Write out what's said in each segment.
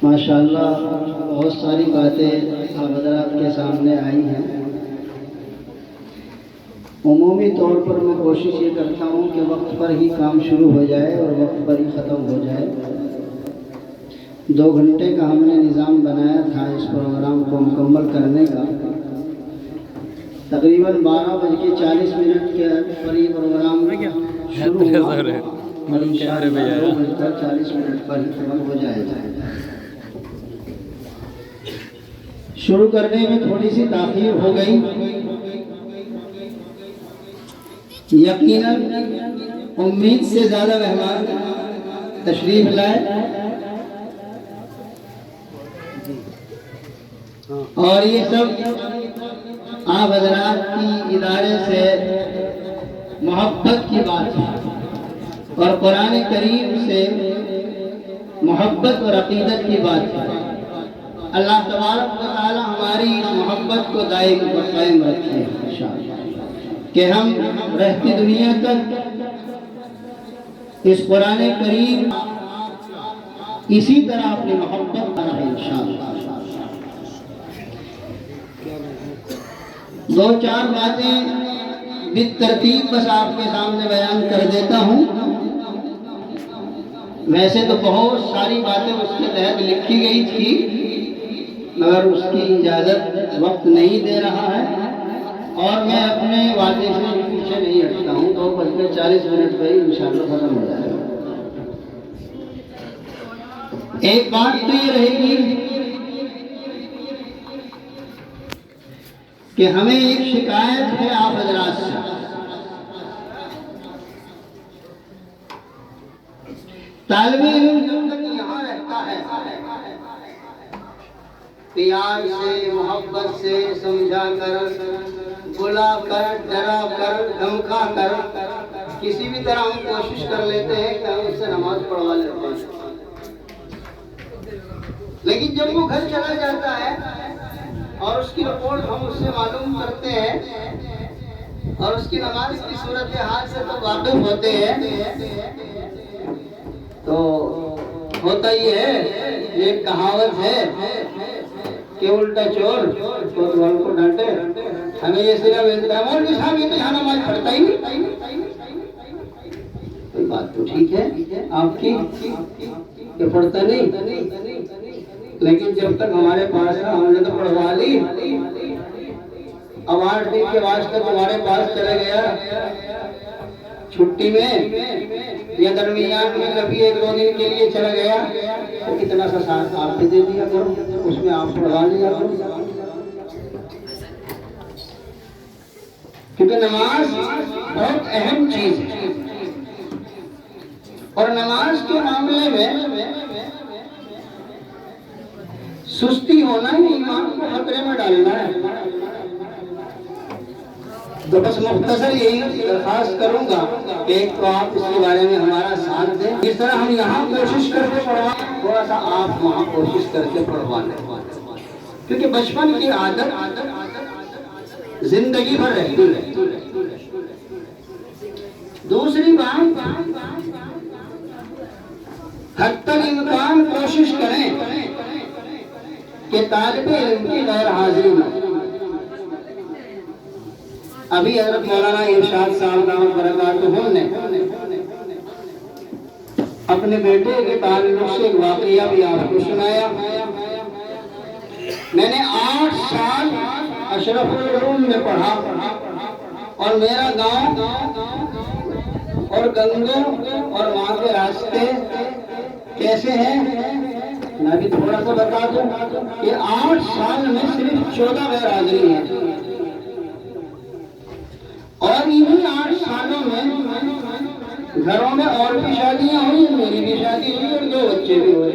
ماشاءاللہ بہت ساری باتیں آپ حضرات کے سامنے آئی ہیں۔ عمومی طور پر میں کوشش یہ کرتا ہوں کہ وقت پر ہی کام شروع ہو جائے اور وقت پر ہی ختم ہو جائے۔ 2 گھنٹے کا ہم نے نظام بنایا تھا اس پروگرام کو مکمل کرنے کا۔ تقریباً 12:40 کے پر یہ پروگرام شروع ہوا اور انشاءاللہ 2:40 پر مکمل ہو جائے گا۔ شروع کرنے میں تھوڑی سی تاخیر ہو گئی، یقیناً امید سے زیادہ مہمان تشریف لائے اور یہ سب آپ حضرات کی ادارے سے محبت کی بات ہے اور قرآن کریم سے محبت اور عقیدت کی بات ہے۔ اللہ تبارک و تعالی ہماری اس محبت کو دائم و قائم رکھے کہ ہم رہتی دنیا تک اس قرآن کریم اسی طرح اپنی محبت کا رہے انشاءاللہ۔ 2-4 باتیں بالترتیب بس آپ کے سامنے بیان کر دیتا ہوں۔ ویسے تو بہت ساری باتیں اس کے تحت لکھی گئی تھی مگر اس کی اجازت وقت نہیں دے رہا ہے اور میں اپنے وعدے سے پیچھے نہیں ہٹتا ہوں۔ 2:40 پہ ہی انشاءاللہ ختم ہو جائے گا۔ ایک بات تو یہ رہے گی کہ ہمیں ایک شکایت ہے آپ حضرات سے۔ طالب علم جب تک یہاں رہتا ہے پیار سے، محبت سے سمجھا کر، بلا کر، ڈرا کر، دھمکا کر، کسی بھی طرح ہم کوشش کر لیتے ہیں کہ ہم اس سے نماز پڑھوا لیتے ہیں، لیکن جب وہ گھر چلا جاتا ہے اور اس کی رپورٹ ہم اس سے معلوم کرتے ہیں اور اس کی نماز کی صورتحال سے تو واقف ہوتے ہیں تو ہوتا یہ ہے، ایک کہاوت ہے کہ الٹا چور کوتوال کو ڈانٹے۔ ہمیں یہ صرف ملتا ہے مولوی صاحب یہ تو یہاں نماز پڑھتا ہی نہیں۔ کوئی بات تو ٹھیک ہے آپ کی کہ پڑھتا نہیں، لیکن جب تک ہمارے پاس ہے ہم نے تو پڑھوا لی۔ اب 8 دن کے واسطے تمہارے پاس چلا گیا چھٹی میں یا درمیان میں کبھی 1-2 دن کے لیے چلا گیا تو اتنا سا ساتھ آپ بھی دے دیا کرو، اس میں آپ پڑھوا لیا کرو، کیونکہ نماز بہت اہم چیز ہے اور نماز کے معاملے میں سستی ہونا ہی ایمان کو خطرے میں ڈالنا ہے۔ تو بس مختصر یہی درخواست کروں گا کہ ایک تو آپ اس کے بارے میں ہمارا ساتھ دیں، جس طرح ہم یہاں کوشش کر کے پڑھوائیں تھوڑا سا آپ وہاں کوشش کر کے پڑھوا لیں، کیونکہ بچپن کی عادت زندگی بھر رہتی ہے۔ دوسری بات، حتی الامکان کوشش کریں کہ طالب علم کی غیر حاضری نہ۔ ابھی حضرت مولانا ارشاد صاحب دامت برکاتہم نے اپنے بیٹے کے تعلق سے ایک واقعہ بھی آپ کو سنایا۔ میں نے 8 سال اشرف العلوم میں پڑھا اور میرا گاؤں اور گنگوں اور وہاں کے راستے کیسے ہیں میں بھی تھوڑا سا بتا دوں کہ 8 سال میں صرف 14 غیر حاضری ہیں اور انہی 8 سالوں میں گھروں میں اور بھی شادیاں ہوئی، میری بھی شادی ہوئی اور 2 بچے بھی ہوئے۔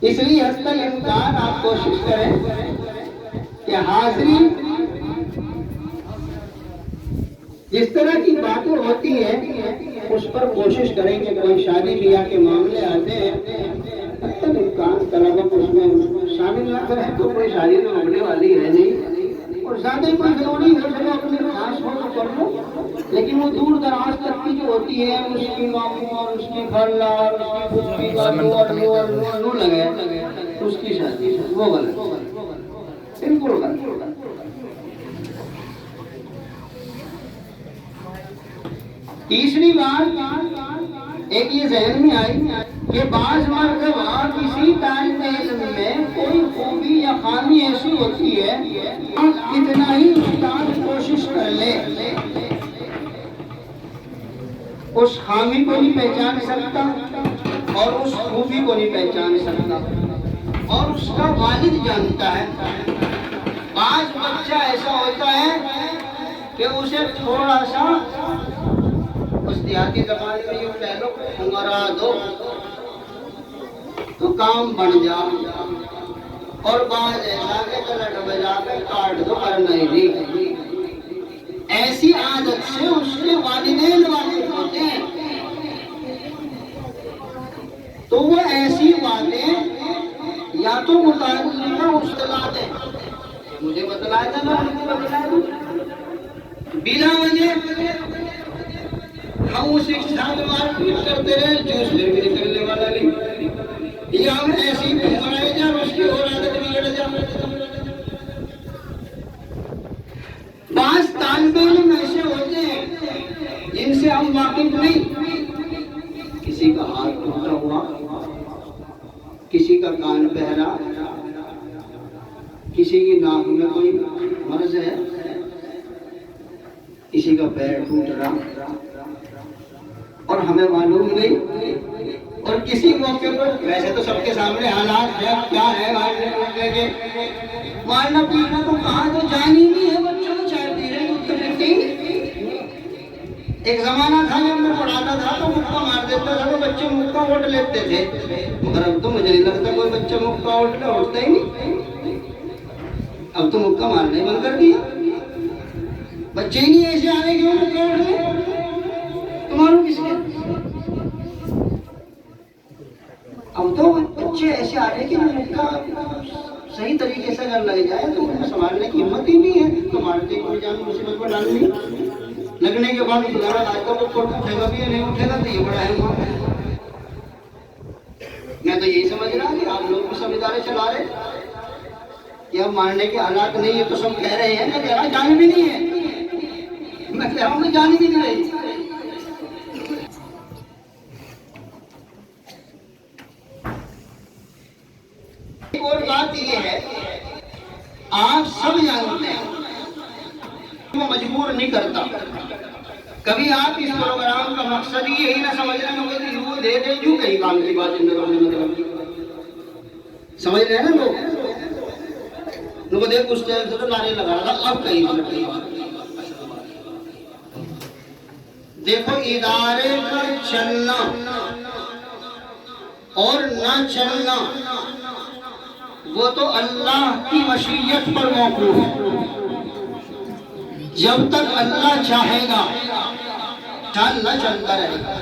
اس لیے حتی الامکان آپ کوشش کریں کہ حاضری جس طرح کی باتیں ہوتی ہیں اس پر کوشش کریں کہ کوئی شادی بیاہ کے معاملے آتے ہیں حتی الامکان طلبہ کو اس میں شامل نہ کریں تو کوئی شادی تو ہونے والی ہے نہیں، اور زیادہ کوئی ضروری ہے چلو اپنے خاص ہو تو کر لو، لیکن وہ دور دراز تک کی جو ہوتی ہے اس کی ماموں اور اس کی خالہ اور اس کی پھوپھی اور نو لگے اس کی شادی وہ غلط، بالکل غلط۔ تیسری بات ایک یہ ذہن میں آئی کہ بعض مرتبہ کسی طالب علم میں کوئی خوبی یا خامی ایسی ہوتی ہے کتنا ہی استاد کوشش کر لے اس خامی کو نہیں پہچان سکتا اور اس خوبی کو نہیں پہچان سکتا، اور اس کا والد جانتا ہے۔ بعض بچہ ایسا ہوتا ہے کہ اسے تھوڑا سا اس دیہاتی زبان میں یہ کہہ لو ہنگرا دو تو کام بن جا، اور بعض ایسا کہ کلٹ بجا کے کاٹ دو کرنا ہی نہیں۔ ایسی عادت سے اس کے والدین واقف ہوتے ہیں، تو وہ ایسی باتیں یا تو متعلقہ اصطلاح دیں، مجھے بتلایا تھا میں ان کو بتلا دوں بلا وجہ ہم اسے ساتھ مار پیٹ کرتے رہے، جوس لے کے نکلنے والا نہیں، یا ہم ایسی بنائے جا اس کی اور عادت بگڑ جا۔ بعض طالب علم ایسے ہوتے ہیں جن سے ہم واقف نہیں، کسی کا ہاتھ ٹوٹا ہوا، کسی کا کان بہرا، کسی کی ناک میں کوئی مرض ہے، کسی کا پیر ٹوٹ رہا اور ہمیں معلوم نہیں، اور کسی موقع پر ویسے تو سب کے سامنے حالات ہے کیا ہے، مارنا پیٹنا تو کہاں تو جانی نہیں ہے، بچوں کو چاہتی رہے۔ ایک زمانہ تھا جب میں پڑھاتا تھا تو مکہ مار دیتا تھا تو بچے مکہ اٹھ لیتے تھے، مگر اب تو مجھے نہیں لگتا کوئی بچہ مکہ اٹھتا ہی نہیں، اب تو مکہ مارنا ہی بند کر دیا، بچے ہی نہیں ایسے آنے کے وہ مکہ اٹھ گئے، تمہاروں کس کے؟ اب تو بچے ایسے آ رہے کہ مکہ صحیح طریقے سے اگر لگ جائے تو انہیں سنبھالنے کی ہمت ہی نہیں ہے، تو مارتے کوئی جان مصیبت پر ڈالنی، لگنے کے بعد خدا آج کا وہ کوٹ اٹھے گا بھی یا نہیں اٹھے گا تو یہ بڑا ہے وہاں۔ میں تو یہی سمجھ رہا کہ آپ لوگ بھی سمجھدارے چلا رہے کہ اب مارنے کے حالات نہیں ہے، تو سب کہہ رہے ہیں کہ یہاں جان بھی نہیں ہے، میں کہہ رہا ہوں کہ جان بھی نہیں رہی۔ ایک اور بات یہ ہے، آپ سب جانتے ہیں وہ مجبور نہیں کرتا، کبھی آپ اس پروگرام کا مقصد ہی یہی نہ سمجھ رہے ہوں کہ وہ دے دے جو کہیں کام کی بات سمجھ رہے ہیں نا لوگ دیکھ اس ٹائم سے تو نعرے لگا رہا تھا، اب کہیں دیکھو ادارے کا چلنا اور نہ چلنا وہ تو اللہ کی مشیت پر موقوف ہے، جب تک اللہ چاہے گا چلنا چلتا رہے گا،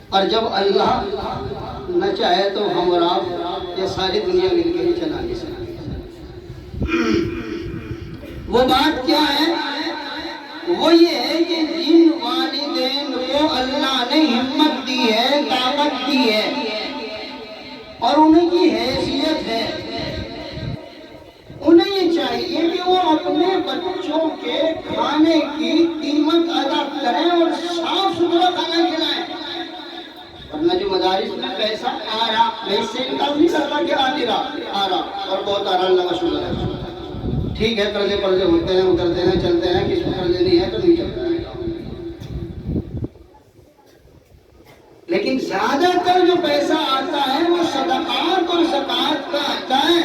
اور جب اللہ نہ چاہے تو ہم اور آپ یہ ساری دنیا مل کے ہی چلا نہیں سکتے۔ وہ بات کیا ہے؟ وہ یہ ہے کہ جن والدین کو اللہ نے ہمت دی ہے، طاقت دی ہے اور انہیں کی حیثیت ہے، انہیں یہ چاہیے کہ وہ اپنے بچوں کے کھانے کی قیمت ادا کریں اور صاف ستھرا کھانا کھلائیں، ورنہ جو مدارس میں پیسہ آ رہا میں اس سے انکار نہیں کرتا کہ آ رہا اور بہت آ رہا، اللہ کا شکر ہے، ٹھیک ہے قرضے پرزے ہوتے ہیں اترتے ہیں چلتے ہیں، کس کو قرضے نہیں ہے تو نہیں چلتا ہے، لیکن زیادہ تر جو پیسہ آتا ہے وہ صدقات اور زکوٰۃ کا آتا ہے،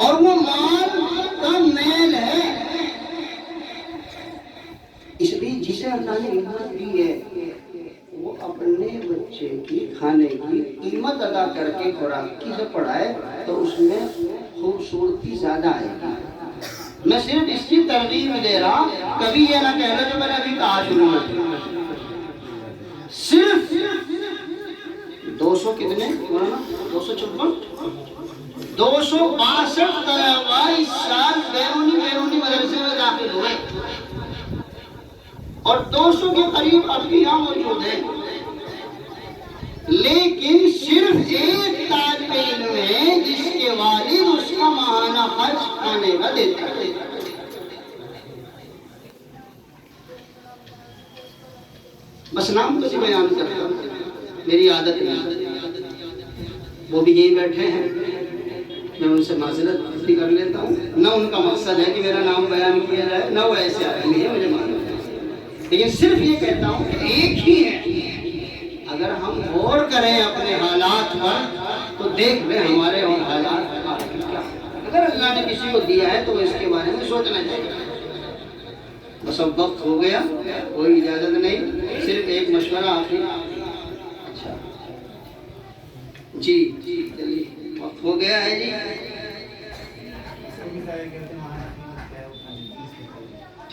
اور وہ مال کا میل ہے، اس لیے جسے اللہ نے ہمت دی ہے وہ اپنے بچے کی کھانے کی قیمت ادا کر کے خوراکی سے پڑھائے تو اس میں خوبصورتی زیادہ آئے گی۔ میں صرف اس کی ترغیب دے رہا، کبھی یہ نہ کہہ رہا جو میں نے ابھی کہا شروع میں، صرف 200 کتنے 262 طلباء اس سال بیرونی مدرسے میں داخل ہوئے، اور 200 کے قریب ابیاں موجود ہیں، لیکن صرف ایک طالب علم ہے جس کے والد اس کا ماہانہ خرچ کھانے کا دیتا ہے۔ بس نام تو بیان کرتا ہوں، میری عادت نہیں، وہ بھی یہی بیٹھے ہیں، میں ان سے معذرت بھی کر لیتا ہوں، نہ ان کا مقصد ہے کہ میرا نام بیان کیا جائے، نہ وہ ایسے آدمی ہے، مجھے معلوم ہے، لیکن صرف یہ کہتا ہوں کہ ایک ہی ہے۔ اگر ہم غور کریں اپنے حالات پر تو دیکھ لیں ہمارے اور حالات کیا، اگر اللہ نے کسی کو دیا ہے تو اس کے بارے میں سوچنا چاہیے۔ بس اب وقت ہو گیا، کوئی اجازت نہیں، صرف ایک مشورہ آخری۔ اچھا جی وقت ہو گیا ہے جی،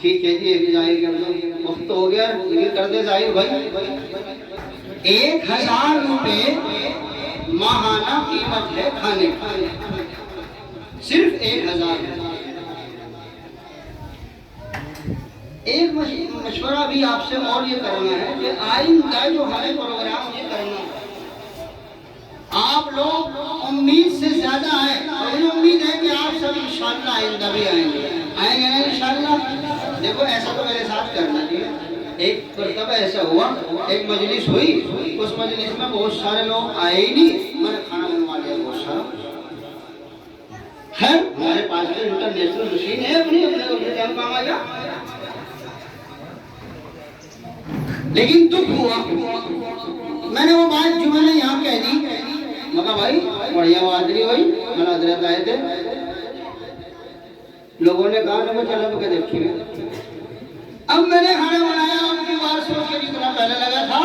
ٹھیک ہے جی، ایک ظاہر کر دو، وقت ہو گیا، یہ کر دے ظاہر بھائی۔ 1000 روپے ماہانہ قیمت ہے کھانے کی، صرف 1000۔ ایک مشورہ بھی آپ سے اور یہ کرنا ہے کہ آئندہ جو ہمارے پروگرام یہ کرنا ہے، آپ لوگ امید سے زیادہ ہے، اور مجھے امید ہے کہ آپ سب انشاءاللہ آئندہ بھی آئیں گے نا انشاءاللہ۔ دیکھو ایسا تو میرے ساتھ کرنا چاہیے، ایک مرتبہ ایسا ہوا، ایک مجلس ہوئی، اس مجلس میں بہت سارے لوگ آئے ہی نہیں، میں نے کھانا بنوا لیا بہت سارا۔ خیر ہمارے پاس میں انٹرنیشنل مشین ہے اپنی ٹائم کام آ جا، لیکن دکھ ہوا، میں نے وہ بات جو میں نے یہاں کہہ دی، مگر بھائی بڑھیا حاضری ہوئی، میں نے حضرت آئے تھے، لوگوں نے کہا کہ چلو کے دیکھیے، اب میں نے کھانا بنایا، اب کی بار سوچ کے جتنا پہلے لگا تھا،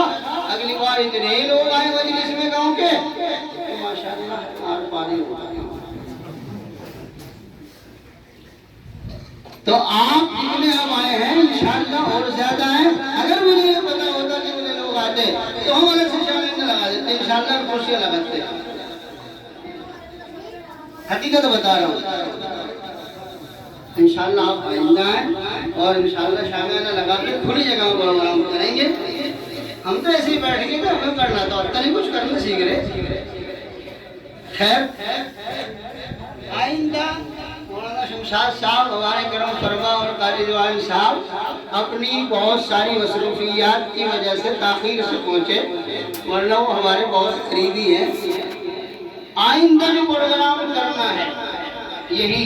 اگلی بار اتنے ہی لوگ آئے مجلس میں گاؤں کے، ماشاءاللہ آر پاری ہوا۔ تو آپ جتنے اب آئے ہیں انشاءاللہ اور زیادہ ہیں، اگر مجھے یہ پتا ہوتا کہ مجھے لوگ آتے تو ہم الگ سے شامل نہ لگا دیتے، انشاءاللہ کرسیاں لگاتے۔ حقیقت بتا رہا ہوں، انشاءاللہ آپ آئندہ ہیں اور انشاءاللہ شامل لگا کے کھلی جگہ پر پروگرام کریں گے۔ ہم تو ایسے ہی بیٹھ گئے تھے، ہمیں کرنا تھا، اور نہیں کچھ کرنا سیکھ رہے۔ خیر آئندہ مولانا شمشاد صاحب ہمارے کرم فرما اور قاری دیوان صاحب اپنی بہت ساری مصروفیات کی وجہ سے تاخیر سے پہنچے، ورنہ وہ ہمارے بہت قریبی ہیں۔ آئندہ جو پروگرام کرنا ہے یہی،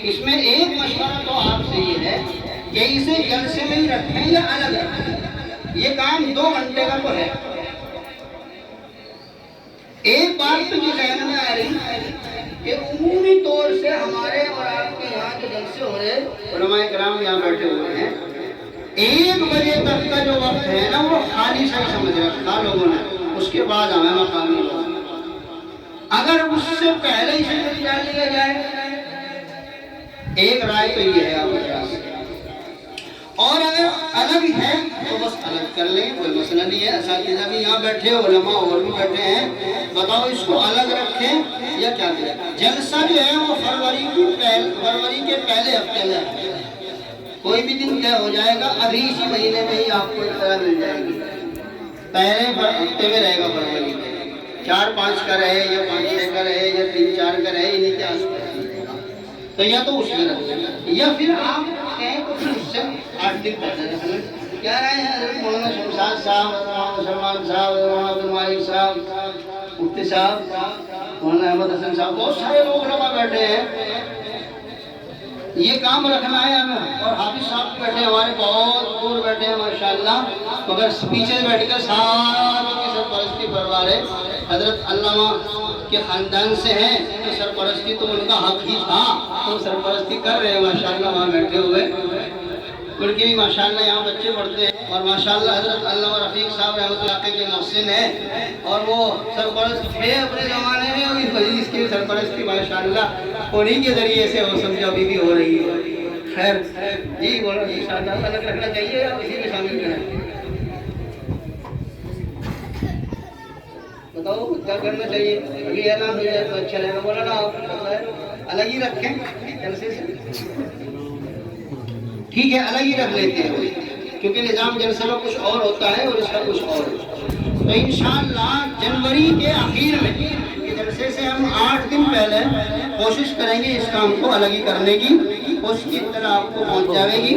اس میں ایک مشورہ تو آپ سے یہ ہے کہ اسے جلسے میں ہی رکھیں یا الگ رکھیں، یہ کام 2 گھنٹے کا تو ہے۔ ایک بات تو یہ ذہن میں آ رہی ہے کہ عمومی طور سے ہمارے اور آپ کے یہاں جو جلسے ہو رہے، علماء کرام یہاں بیٹھے ہوئے ہیں، 1 بجے تک کا جو وقت ہے نا وہ خالی صحیح سمجھ رکھا لوگوں نے، اس کے بعد ہمیں مقامی لوگ، اگر اس سے پہلے ہی شکل ڈال لیا جائے، ایک رائے تو یہ ہے آپ کے پاس، اور اگر الگ ہے تو بس الگ کر لیں، کوئی مسئلہ نہیں ہے۔ اساتذہ بھی یہاں بیٹھے، علماء اور بھی بیٹھے ہیں، بتاؤ اس کو الگ رکھیں یا کیا کریں؟ جلسہ جو ہے وہ فروری کے پہلے ہفتے میں ہے، کوئی بھی دن طے ہو جائے گا، ابھی اسی مہینے میں ہی آپ کو اطلاع مل جائے گی، پہلے ہفتے میں رہے گا فروری میں، 4-5 کا رہے یا 5-6 کا رہے یا 3-4 کا رہے، انہیں کے آس پاس، تو یا تو اس میں رکھیں یا پھر آپ کہیں تو پھر اس سے 8 دن پہلے رکھیں۔ کیا رہے ہیں حضرت مولانا شمشاد صاحب، سلمان صاحب، عبد المالک صاحب، مفتی صاحب، مولانا احمد حسن صاحب، بہت سارے لوگ لگا بیٹھے ہیں، یہ کام رکھنا ہے ہمیں، اور حافظ صاحب بیٹھے ہیں ہمارے بہت دور بیٹھے ہیں ماشاءاللہ، مگر پیچھے بیٹھ کر ساروں کی سرپرستی فرما رہے، حضرت علامہ کے خاندان سے ہیں تو سرپرستی تو ان کا حق ہی تھا، تو سرپرستی کر رہے ہیں ماشاءاللہ وہاں بیٹھے ہوئے، ان کے بھی ماشاءاللہ یہاں بچے پڑھتے ہیں، اور ماشاءاللہ حضرت علامہ رفیق صاحب رحمۃ اللہ کے محسن ہیں، اور وہ سرپرست تھے اپنے زمانے میں، اور اس مجلس کی سرپرستی ماشاءاللہ انہی کے ذریعے سے وہ سمجھو ابھی بھی ہو رہی ہے۔ خیر جی بولو، انشاءاللہ الگ رکھنا چاہیے یا اسی میں شامل کریں؟ بتاؤ کیا کرنا چاہیے؟ ابھی اعلان ہو جائے تو اچھا رہے گا، بولا نا آپ الگ ہی رکھیں جلسے سے، ٹھیک ہے الگ ہی رکھ لیتے ہیں، کیونکہ نظام جلسے میں کچھ اور ہوتا ہے اور اس کا کچھ اور ہے. تو انشاءاللہ جنوری کے آخر میں جلسے سے ہم 8 دن پہلے کوشش کریں گے اس کام کو الگ ہی کرنے کی. اس کی اطلاع آپ کو پہنچ جائے گی.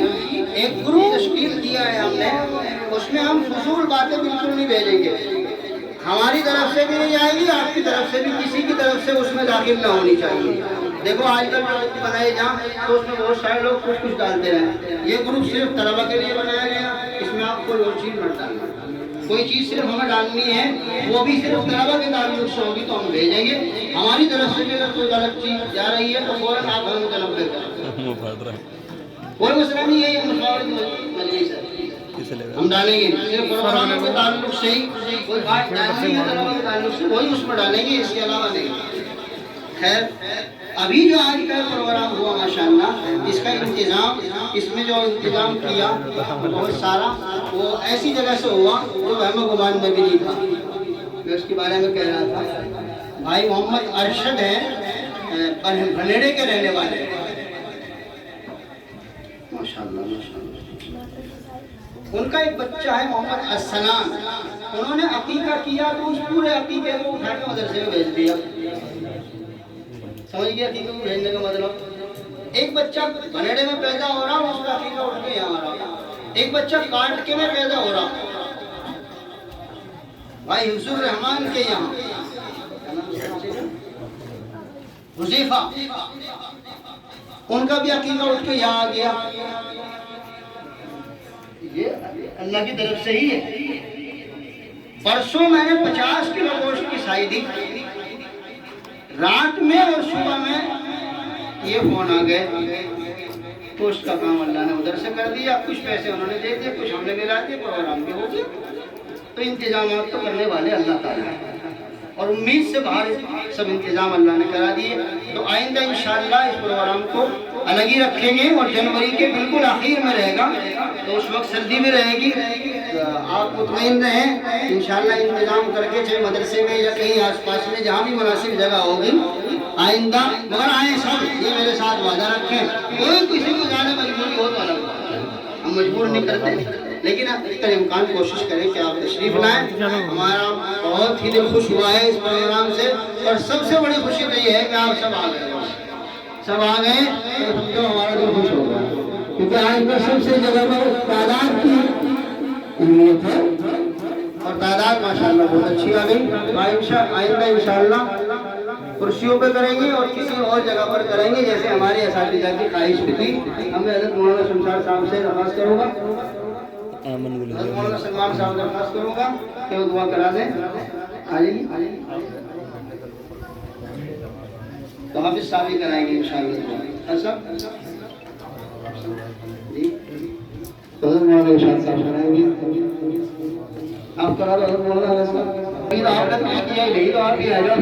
ایک گروپ تشکیل کیا ہے ہم نے, اس میں ہم فضول باتیں بالکل نہیں بھیجیں گے. ہماری طرف سے بھی نہیں جائے گی, آپ کی طرف سے بھی, کسی کی طرف سے اس میں داخل نہ ہونی چاہیے. دیکھو آج کل جو بنائے جہاں تو اس میں بہت سارے لوگ کچھ ڈالتے رہے. یہ گروپ صرف طلبہ کے لیے بنایا گیا, اس میں آپ کوئی اور چیز مت ڈالنا. کوئی چیز صرف ہمیں ڈالنی ہے وہ بھی صرف طلبہ کے تعلق سے ہوگی تو ہم بھیجیں گے. ہماری طرف سے بھی اگر کوئی غلط چیز جا رہی ہے تو فوراً آپ ہمیں متنبع کریں. کوئی مسئلہ نہیں ہے, یہ مشاورت مجلس ہے, ہم ڈالیں گے صرف پروگراموں کے تعلق سے ہی. کوئی بات ڈالنی ہے طلبہ کے تعلق سے وہی اس میں ڈالیں گے, اس کے علاوہ نہیں. خیر, ابھی جو آج کا پروگرام ہوا ماشاءاللہ, اس کا انتظام, اس میں جو انتظام کیا بہت سارا, وہ ایسی جگہ سے ہوا جو وہم و گمان میں بھی نہیں تھا. میں اس کے بارے میں کہہ رہا تھا, بھائی محمد ارشد ہیں, بھنیڑے کے رہنے والے ہیں ماشاءاللہ ماشاءاللہ. ان کا ایک بچہ ہے محمد السلام, انہوں نے عقیقہ کیا تو اس پورے عقیقے کو اٹھا کے مدرسے میں بھیج دیا. سمجھ گیا عقیقے کو بھیجنے کا مطلب؟ ایک بچہ بھنیڑے میں پیدا ہو رہا, اس کا عقیقہ اٹھ کے یہاں آ رہا. ایک بچہ کاٹ کے میں پیدا ہو رہا, بھائی حفظ الرحمان کے یہاں حذیفہ, ان کا بھی عقیقہ اٹھ کے یہاں آ گیا. یہ اللہ کی طرف سے ہی ہے. پرسوں میں نے 50 کلو گوشت کی سائی دی, رات میں اور صبح میں یہ فون آ گئے. گوشت کا کام اللہ نے ادھر سے کر دیا, کچھ پیسے انہوں نے دے دیے, کچھ ہم نے ملا دیے, پروگرام بھی ہو گیا. تو انتظامات تو کرنے والے اللہ تعالیٰ ہیں, اور امید سے باہر سب انتظام اللہ نے کرا دیے. تو آئندہ انشاءاللہ اس پروگرام کو الگ ہی رکھیں گے, اور جنوری کے بالکل آخر میں رہے گا, تو اس وقت سردی بھی رہے گی. آپ مطمئن رہیں, انشاءاللہ انتظام کر کے چاہے مدرسے میں یا کہیں آس پاس میں جہاں بھی مناسب جگہ ہوگی آئندہ, مگر آئیں سب, یہ میرے ساتھ وعدہ رکھیں. کوئی کسی کو جانے مجبوری ہو تو الگ, ہم مجبور نہیں کرتے, لیکن آپ اتنا امکان کوشش کریں کہ آپ تشریف لائیں. ہمارا بہت ہی دل خوش ہوا ہے اس پروگرام سے, اور سب سے بڑی خوشی تو یہ ہے کہ آپ سب آ گئے. سب آ گئے تو ہمارا دل خوش ہو گیا, کیونکہ آج میں سب سے جگہ پر تعداد کی اہمیت ہے, اور تعداد ماشاءاللہ بہت اچھی آ گئی. آئندہ انشاءاللہ کرسیوں پہ کریں گے اور کسی اور جگہ پر کریں گے, جیسے ہمارے اساتذہ کی خواہش بھی تھی. ہمیں حضرت مولانا شمشاد صاحب سے درخواست کروں گا, حضرت مولانا سلمان صاحب سے درخواست کروں گا کہ وہ دعا کرا دیں. آ جائیے, تو حافظ صاحب ہی کرائیں گے انشاءاللہ. صاحب جی, حضرت مولانا شمشاد صاحب کرائیں گے. آپ کرا دو حضرت مولانا صاحب. آپ نے کچھ کیا ہی نہیں, تو آپ ہی آ جاؤ.